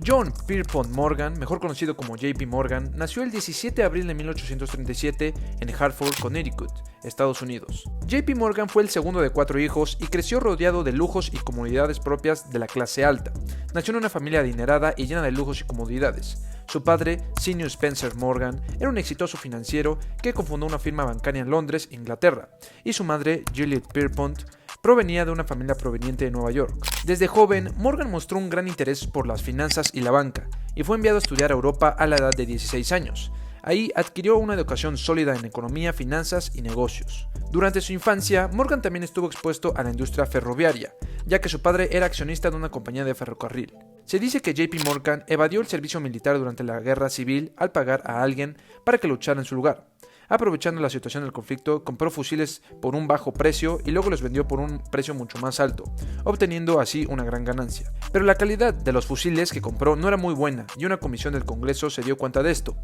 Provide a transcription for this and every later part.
John Pierpont Morgan, mejor conocido como JP Morgan, nació el 17 de abril de 1837 en Hartford, Connecticut, Estados Unidos. JP Morgan fue el segundo de 4 hijos y creció rodeado de lujos y comodidades propias de la clase alta. Nació en una familia adinerada y llena de lujos y comodidades. Su padre, Senior Spencer Morgan, era un exitoso financiero que cofundó una firma bancaria en Londres, Inglaterra, y su madre, Juliet Pierpont, provenía de una familia proveniente de Nueva York. Desde joven, Morgan mostró un gran interés por las finanzas y la banca, y fue enviado a estudiar a Europa a la edad de 16 años. Ahí adquirió una educación sólida en economía, finanzas y negocios. Durante su infancia, Morgan también estuvo expuesto a la industria ferroviaria, ya que su padre era accionista de una compañía de ferrocarril. Se dice que JP Morgan evadió el servicio militar durante la guerra civil al pagar a alguien para que luchara en su lugar. Aprovechando la situación del conflicto, compró fusiles por un bajo precio y luego los vendió por un precio mucho más alto, obteniendo así una gran ganancia. Pero la calidad de los fusiles que compró no era muy buena y una comisión del Congreso se dio cuenta de esto.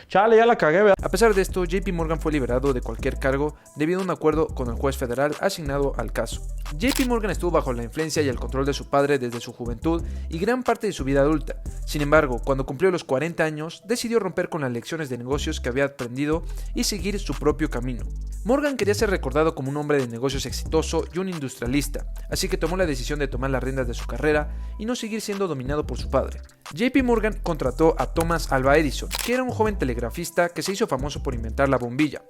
Chale, ya la cagué, ¿verdad? A pesar de esto, JP Morgan fue liberado de cualquier cargo debido a un acuerdo con el juez federal asignado al caso. JP Morgan estuvo bajo la influencia y el control de su padre desde su juventud y gran parte de su vida adulta. Sin embargo, cuando cumplió los 40 años, decidió romper con las lecciones de negocios que había aprendido y seguir su propio camino. Morgan quería ser recordado como un hombre de negocios exitoso y un industrialista, así que tomó la decisión de tomar las riendas de su carrera y no seguir siendo dominado por su padre. JP Morgan contrató a Thomas Alva Edison, que era un joven telegrafista que se hizo famoso por inventar la bombilla,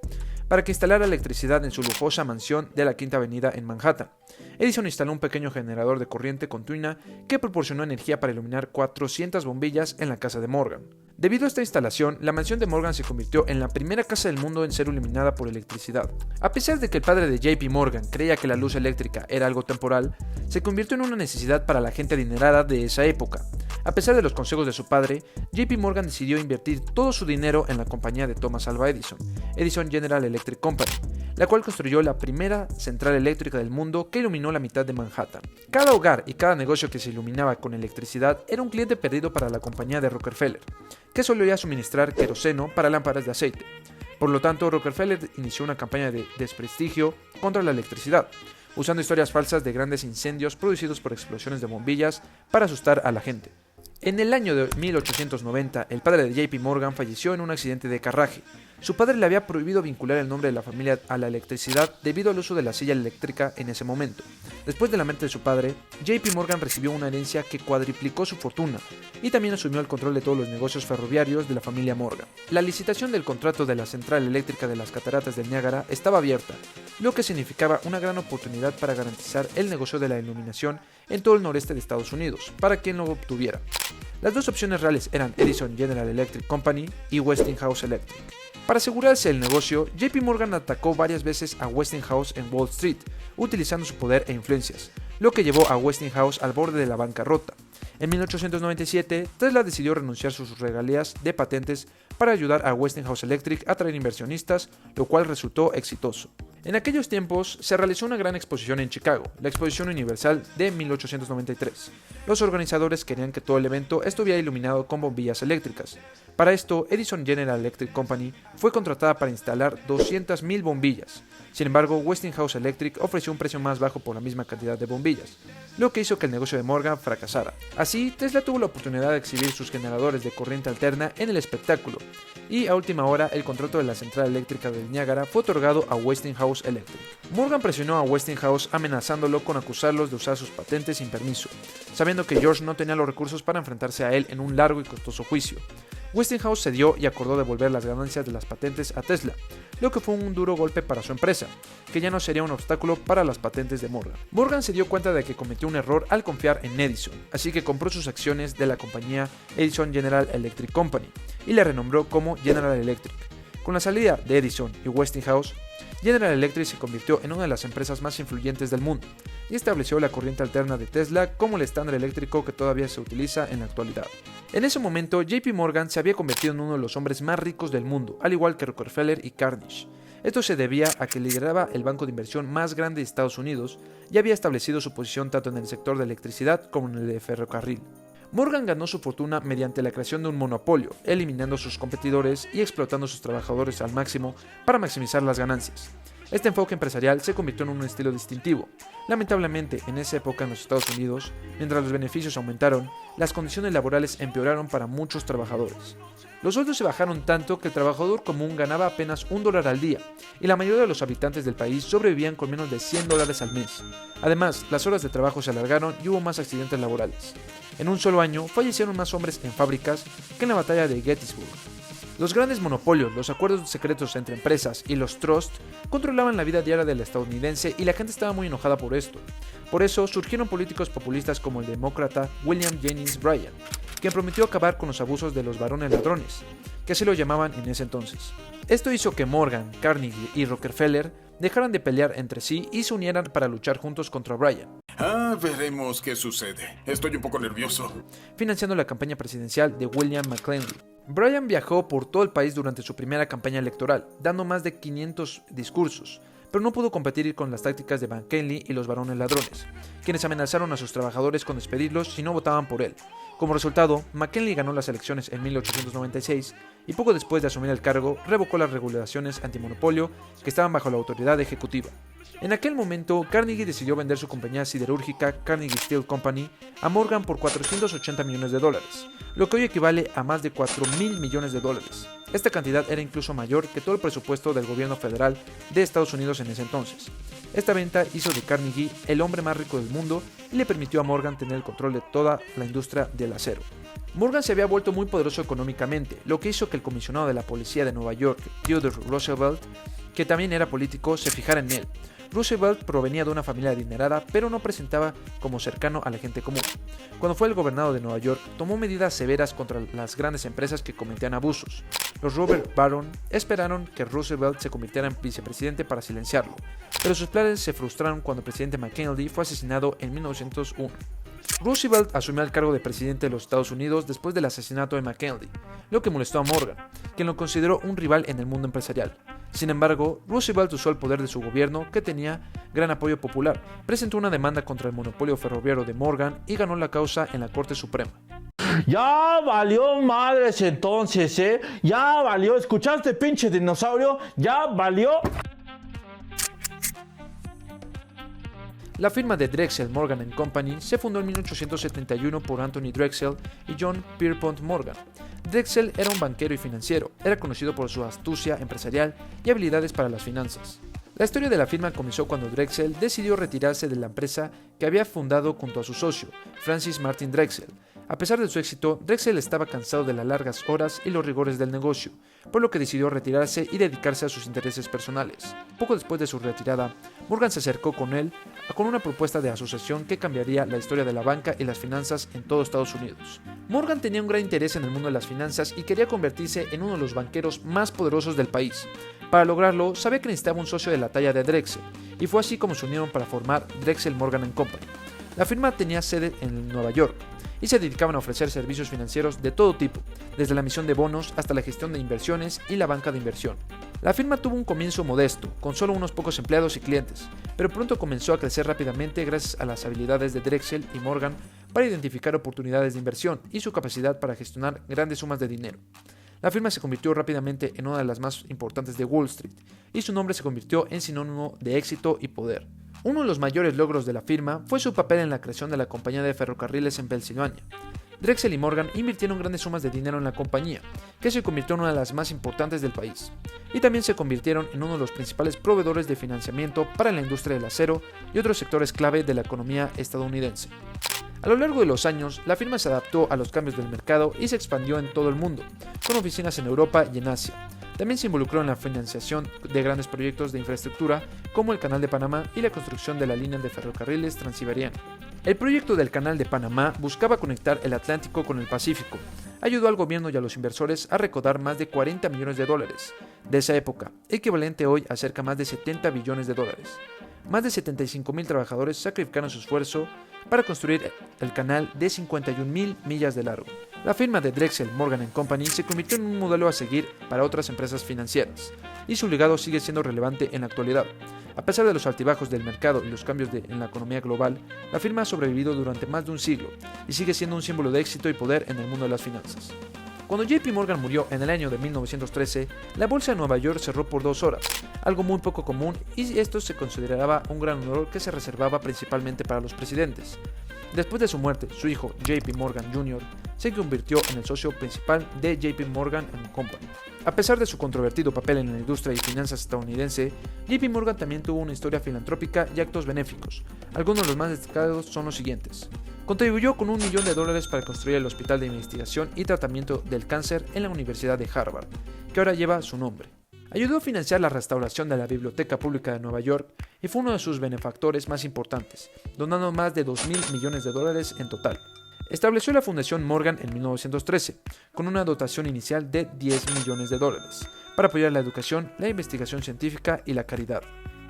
para que instalara electricidad en su lujosa mansión de la Quinta Avenida en Manhattan. Edison instaló un pequeño generador de corriente continua que proporcionó energía para iluminar 400 bombillas en la casa de Morgan. Debido a esta instalación, la mansión de Morgan se convirtió en la primera casa del mundo en ser iluminada por electricidad. A pesar de que el padre de JP Morgan creía que la luz eléctrica era algo temporal, se convirtió en una necesidad para la gente adinerada de esa época. A pesar de los consejos de su padre, JP Morgan decidió invertir todo su dinero en la compañía de Thomas Alva Edison, Edison General Electric Company, la cual construyó la primera central eléctrica del mundo que iluminó la mitad de Manhattan. Cada hogar y cada negocio que se iluminaba con electricidad era un cliente perdido para la compañía de Rockefeller, que solía suministrar queroseno para lámparas de aceite. Por lo tanto, Rockefeller inició una campaña de desprestigio contra la electricidad, usando historias falsas de grandes incendios producidos por explosiones de bombillas para asustar a la gente. En el año de 1890, el padre de JP Morgan falleció en un accidente de carruaje. Su padre le había prohibido vincular el nombre de la familia a la electricidad debido al uso de la silla eléctrica en ese momento. Después de la muerte de su padre, JP Morgan recibió una herencia que cuadriplicó su fortuna y también asumió el control de todos los negocios ferroviarios de la familia Morgan. La licitación del contrato de la central eléctrica de las cataratas del Niágara estaba abierta, lo que significaba una gran oportunidad para garantizar el negocio de la iluminación en todo el noreste de Estados Unidos, para quien lo obtuviera. Las dos opciones reales eran Edison General Electric Company y Westinghouse Electric. Para asegurarse el negocio, JP Morgan atacó varias veces a Westinghouse en Wall Street, utilizando su poder e influencias, lo que llevó a Westinghouse al borde de la bancarrota. En 1897, Tesla decidió renunciar a sus regalías de patentes para ayudar a Westinghouse Electric a atraer inversionistas, lo cual resultó exitoso. En aquellos tiempos se realizó una gran exposición en Chicago, la Exposición Universal de 1893. Los organizadores querían que todo el evento estuviera iluminado con bombillas eléctricas. Para esto, Edison General Electric Company fue contratada para instalar 200,000 bombillas. Sin embargo, Westinghouse Electric ofreció un precio más bajo por la misma cantidad de bombillas, lo que hizo que el negocio de Morgan fracasara. Así, Tesla tuvo la oportunidad de exhibir sus generadores de corriente alterna en el espectáculo, y a última hora el contrato de la central eléctrica del Niágara fue otorgado a Westinghouse Electric. Morgan presionó a Westinghouse amenazándolo con acusarlos de usar sus patentes sin permiso, sabiendo que George no tenía los recursos para enfrentarse a él en un largo y costoso juicio. Westinghouse cedió y acordó devolver las ganancias de las patentes a Tesla, lo que fue un duro golpe para su empresa, que ya no sería un obstáculo para las patentes de Morgan. Morgan se dio cuenta de que cometió un error al confiar en Edison, así que compró sus acciones de la compañía Edison General Electric Company y la renombró como General Electric. Con la salida de Edison y Westinghouse, General Electric se convirtió en una de las empresas más influyentes del mundo y estableció la corriente alterna de Tesla como el estándar eléctrico que todavía se utiliza en la actualidad. En ese momento, JP Morgan se había convertido en uno de los hombres más ricos del mundo, al igual que Rockefeller y Carnegie. Esto se debía a que lideraba el banco de inversión más grande de Estados Unidos y había establecido su posición tanto en el sector de electricidad como en el de ferrocarril. Morgan ganó su fortuna mediante la creación de un monopolio, eliminando a sus competidores y explotando a sus trabajadores al máximo para maximizar las ganancias. Este enfoque empresarial se convirtió en un estilo distintivo. Lamentablemente, en esa época en los Estados Unidos, mientras los beneficios aumentaron, las condiciones laborales empeoraron para muchos trabajadores. Los sueldos se bajaron tanto que el trabajador común ganaba apenas $1 al día, y la mayoría de los habitantes del país sobrevivían con menos de $100 al mes. Además, las horas de trabajo se alargaron y hubo más accidentes laborales. En un solo año, fallecieron más hombres en fábricas que en la batalla de Gettysburg. Los grandes monopolios, los acuerdos secretos entre empresas y los trusts controlaban la vida diaria del estadounidense y la gente estaba muy enojada por esto. Por eso surgieron políticos populistas como el demócrata William Jennings Bryan, quien prometió acabar con los abusos de los varones ladrones, que así lo llamaban en ese entonces. Esto hizo que Morgan, Carnegie y Rockefeller dejaran de pelear entre sí y se unieran para luchar juntos contra Bryan. Veremos qué sucede. Estoy un poco nervioso. Financiando la campaña presidencial de William McKinley. Bryan viajó por todo el país durante su primera campaña electoral, dando más de 500 discursos, pero no pudo competir con las tácticas de McKinley y los varones ladrones, quienes amenazaron a sus trabajadores con despedirlos si no votaban por él. Como resultado, McKinley ganó las elecciones en 1896 y poco después de asumir el cargo, revocó las regulaciones antimonopolio que estaban bajo la autoridad ejecutiva. En aquel momento, Carnegie decidió vender su compañía siderúrgica Carnegie Steel Company a Morgan por $480 millones, lo que hoy equivale a más de $4.000 millones. Esta cantidad era incluso mayor que todo el presupuesto del gobierno federal de Estados Unidos en ese entonces. Esta venta hizo de Carnegie el hombre más rico del mundo y le permitió a Morgan tener el control de toda la industria del acero. Morgan se había vuelto muy poderoso económicamente, lo que hizo que el comisionado de la policía de Nueva York, Theodore Roosevelt, que también era político, se fijara en él. Roosevelt provenía de una familia adinerada, pero no presentaba como cercano a la gente común. Cuando fue el gobernador de Nueva York, tomó medidas severas contra las grandes empresas que cometían abusos. Los Robert Baron esperaron que Roosevelt se convirtiera en vicepresidente para silenciarlo, pero sus planes se frustraron cuando el presidente McKinley fue asesinado en 1901. Roosevelt asumió el cargo de presidente de los Estados Unidos después del asesinato de McKinley, lo que molestó a Morgan, quien lo consideró un rival en el mundo empresarial. Sin embargo, Roosevelt usó el poder de su gobierno, que tenía gran apoyo popular, presentó una demanda contra el monopolio ferroviario de Morgan y ganó la causa en la Corte Suprema. Ya valió madres entonces, Ya valió. ¿Escuchaste, pinche dinosaurio? Ya valió. La firma de Drexel Morgan & Company se fundó en 1871 por Anthony Drexel y John Pierpont Morgan. Drexel era un banquero y financiero, era conocido por su astucia empresarial y habilidades para las finanzas. La historia de la firma comenzó cuando Drexel decidió retirarse de la empresa que había fundado junto a su socio, Francis Martin Drexel. A pesar de su éxito, Drexel estaba cansado de las largas horas y los rigores del negocio, por lo que decidió retirarse y dedicarse a sus intereses personales. Poco después de su retirada, Morgan se acercó con él con una propuesta de asociación que cambiaría la historia de la banca y las finanzas en todo Estados Unidos. Morgan tenía un gran interés en el mundo de las finanzas y quería convertirse en uno de los banqueros más poderosos del país. Para lograrlo, sabía que necesitaba un socio de la talla de Drexel, y fue así como se unieron para formar Drexel Morgan & Company. La firma tenía sede en Nueva York, y se dedicaban a ofrecer servicios financieros de todo tipo, desde la emisión de bonos hasta la gestión de inversiones y la banca de inversión. La firma tuvo un comienzo modesto, con solo unos pocos empleados y clientes, pero pronto comenzó a crecer rápidamente gracias a las habilidades de Drexel y Morgan para identificar oportunidades de inversión y su capacidad para gestionar grandes sumas de dinero. La firma se convirtió rápidamente en una de las más importantes de Wall Street, y su nombre se convirtió en sinónimo de éxito y poder. Uno de los mayores logros de la firma fue su papel en la creación de la compañía de ferrocarriles en Pensilvania. Drexel y Morgan invirtieron grandes sumas de dinero en la compañía, que se convirtió en una de las más importantes del país, y también se convirtieron en uno de los principales proveedores de financiamiento para la industria del acero y otros sectores clave de la economía estadounidense. A lo largo de los años, la firma se adaptó a los cambios del mercado y se expandió en todo el mundo, con oficinas en Europa y en Asia. También se involucró en la financiación de grandes proyectos de infraestructura como el Canal de Panamá y la construcción de la línea de ferrocarriles Transiberiana. El proyecto del Canal de Panamá buscaba conectar el Atlántico con el Pacífico. Ayudó al gobierno y a los inversores a recaudar más de $40 millones de esa época, equivalente hoy a cerca más de $70 billones. Más de 75,000 trabajadores sacrificaron su esfuerzo para construir el canal de 51,000 millas de largo. La firma de Drexel Morgan & Company se convirtió en un modelo a seguir para otras empresas financieras, y su legado sigue siendo relevante en la actualidad. A pesar de los altibajos del mercado y los cambios en la economía global, la firma ha sobrevivido durante más de un siglo y sigue siendo un símbolo de éxito y poder en el mundo de las finanzas. Cuando JP Morgan murió en el año de 1913, la bolsa de Nueva York cerró por 2 horas, algo muy poco común, y esto se consideraba un gran honor que se reservaba principalmente para los presidentes. Después de su muerte, su hijo JP Morgan Jr. se convirtió en el socio principal de JP Morgan & Company. A pesar de su controvertido papel en la industria y finanzas estadounidense, JP Morgan también tuvo una historia filantrópica y actos benéficos. Algunos de los más destacados son los siguientes. Contribuyó con $1 millón para construir el Hospital de Investigación y Tratamiento del Cáncer en la Universidad de Harvard, que ahora lleva su nombre. Ayudó a financiar la restauración de la Biblioteca Pública de Nueva York y fue uno de sus benefactores más importantes, donando más de $2.000 millones en total. Estableció la Fundación Morgan en 1913, con una dotación inicial de $10 millones para apoyar la educación, la investigación científica y la caridad.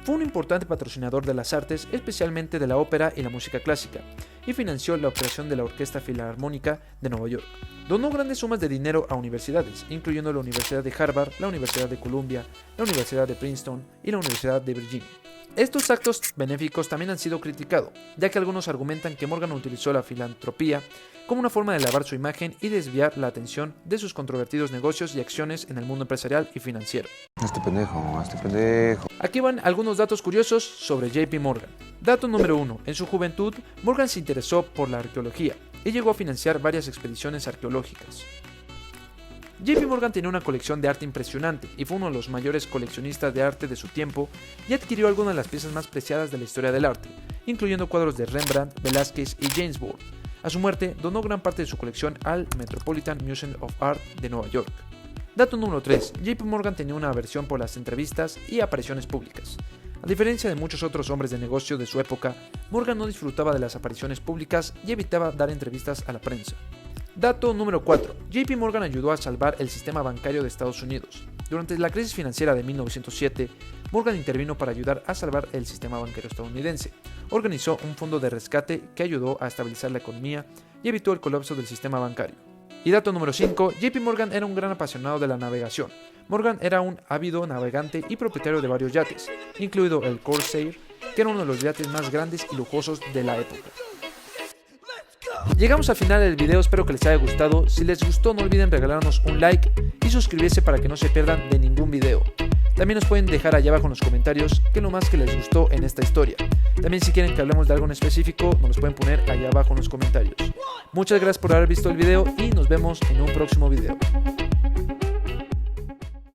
Fue un importante patrocinador de las artes, especialmente de la ópera y la música clásica, y financió la operación de la Orquesta Filarmónica de Nueva York. Donó grandes sumas de dinero a universidades, incluyendo la Universidad de Harvard, la Universidad de Columbia, la Universidad de Princeton y la Universidad de Virginia. Estos actos benéficos también han sido criticados, ya que algunos argumentan que Morgan utilizó la filantropía como una forma de lavar su imagen y desviar la atención de sus controvertidos negocios y acciones en el mundo empresarial y financiero. Este pendejo. Aquí van algunos datos curiosos sobre JP Morgan. Dato número 1. En su juventud, Morgan se interesó por la arqueología y llegó a financiar varias expediciones arqueológicas. JP Morgan tenía una colección de arte impresionante y fue uno de los mayores coleccionistas de arte de su tiempo y adquirió algunas de las piezas más preciadas de la historia del arte, incluyendo cuadros de Rembrandt, Velázquez y James Bond. A su muerte, donó gran parte de su colección al Metropolitan Museum of Art de Nueva York. Dato número 3. JP Morgan tenía una aversión por las entrevistas y apariciones públicas. A diferencia de muchos otros hombres de negocio de su época, Morgan no disfrutaba de las apariciones públicas y evitaba dar entrevistas a la prensa. Dato número 4. JP Morgan ayudó a salvar el sistema bancario de Estados Unidos. Durante la crisis financiera de 1907, Morgan intervino para ayudar a salvar el sistema bancario estadounidense. Organizó un fondo de rescate que ayudó a estabilizar la economía y evitó el colapso del sistema bancario. Y dato número 5. JP Morgan era un gran apasionado de la navegación. Morgan era un ávido navegante y propietario de varios yates, incluido el Corsair, que era uno de los yates más grandes y lujosos de la época. Llegamos al final del video, espero que les haya gustado. Si les gustó, no olviden regalarnos un like y suscribirse para que no se pierdan de ningún video. También nos pueden dejar allá abajo en los comentarios qué es lo más que les gustó en esta historia. También si quieren que hablemos de algo en específico, nos los pueden poner allá abajo en los comentarios. Muchas gracias por haber visto el video y nos vemos en un próximo video.